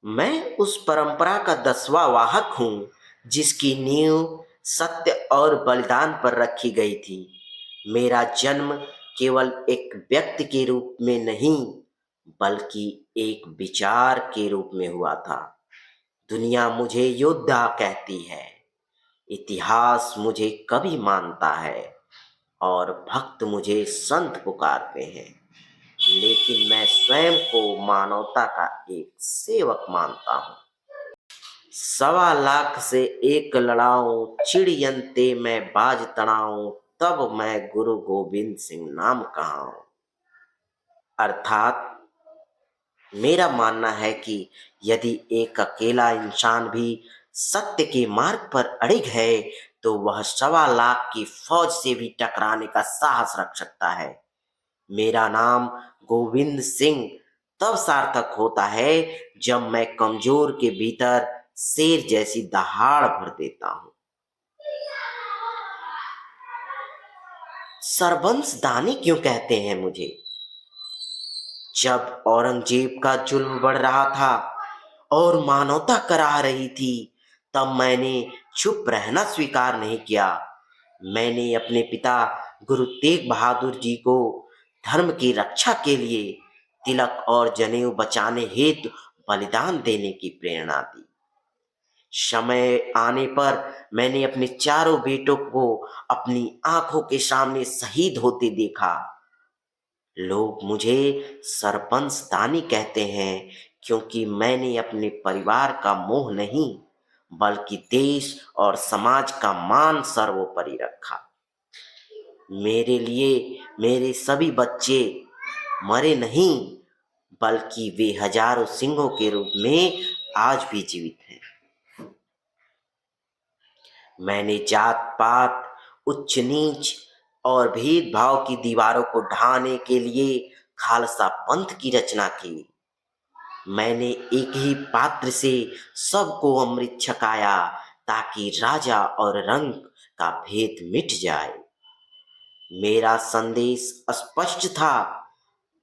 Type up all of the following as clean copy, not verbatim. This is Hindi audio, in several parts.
मैं उस परंपरा का 10वां वाहक हूँ, जिसकी नींव सत्य और बलिदान पर रखी गई थी। मेरा जन्म केवल एक व्यक्ति के रूप में नहीं, बल्कि एक विचार के रूप में हुआ था। दुनिया मुझे योद्धा कहती है, इतिहास मुझे कवि मानता है और भक्त मुझे संत पुकारते हैं। लेकिन मैं स्वयं को मानवता का एक सेवक मानता हूँ। 1.25 लाख से एक लड़ाऊं, चिड़ियंते मैं बाज तड़ाऊं, तब मैं गुरु गोविंद सिंह नाम कहाऊं। अर्थात मेरा मानना है कि यदि एक अकेला इंसान भी सत्य के मार्ग पर अड़िग है, तो वह 1.25 लाख की फौज से भी टकराने का साहस रख सकता है। मेरा नाम गोविंद सिंह तब सार्थक होता है जब मैं कमजोर के भीतर शेर जैसी दहाड़ भर देता हूँ। सरबंसदानी क्यों कहते हैं मुझे? जब औरंगजेब का जुल्म बढ़ रहा था और मानवता कराह रही थी, तब मैंने चुप रहना स्वीकार नहीं किया। मैंने अपने पिता गुरु तेग बहादुर जी को धर्म की रक्षा के लिए तिलक और जनेऊ बचाने हेतु बलिदान देने की प्रेरणा दी। समय आने पर मैंने अपने चारों बेटों को अपनी आंखों के सामने शहीद होते देखा। लोग मुझे सरपंच दानी कहते हैं, क्योंकि मैंने अपने परिवार का मोह नहीं, बल्कि देश और समाज का मान सर्वोपरि रखा। मेरे लिए मेरे सभी बच्चे मरे नहीं, बल्कि वे हजारों सिंहों के रूप में आज भी जीवित हैं। मैंने जात पात, उच्च नीच और भेदभाव की दीवारों को ढाने के लिए खालसा पंथ की रचना की। मैंने एक ही पात्र से सबको अमृत छकाया, ताकि राजा और रंग का भेद मिट जाए। मेरा संदेश स्पष्ट था,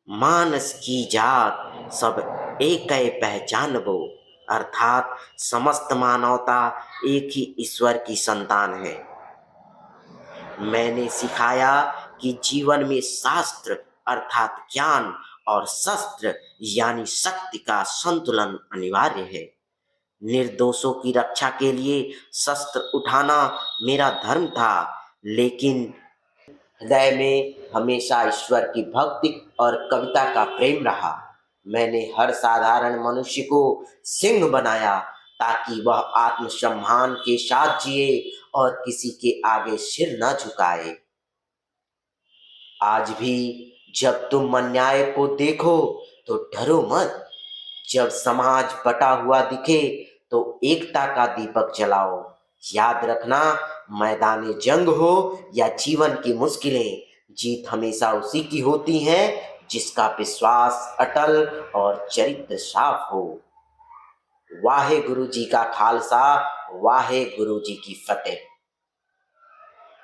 मानस की जात सब एकै पहचानबो। अर्थात समस्त मानवता एक ही ईश्वर की संतान है। मैंने सिखाया कि जीवन में शास्त्र अर्थात ज्ञान और शस्त्र यानी शक्ति का संतुलन अनिवार्य है। निर्दोषों की रक्षा के लिए शस्त्र उठाना मेरा धर्म था, लेकिन हृदय में हमेशा ईश्वर की भक्ति और कविता का प्रेम रहा। मैंने हर साधारण मनुष्य को सिंह बनाया, ताकि वह आत्मसम्मान के साथ जिए और किसी के आगे सिर न झुकाए। आज भी जब तुम अन्याय को देखो तो डरो मत। जब समाज बटा हुआ दिखे तो एकता का दीपक जलाओ। याद रखना, मैदान जंग हो या जीवन की मुश्किलें, जीत हमेशा उसी की होती है जिसका विश्वास अटल और चरित्र साफ हो। वाहे गुरु जी का खालसा, वाहे गुरु जी की फतेह।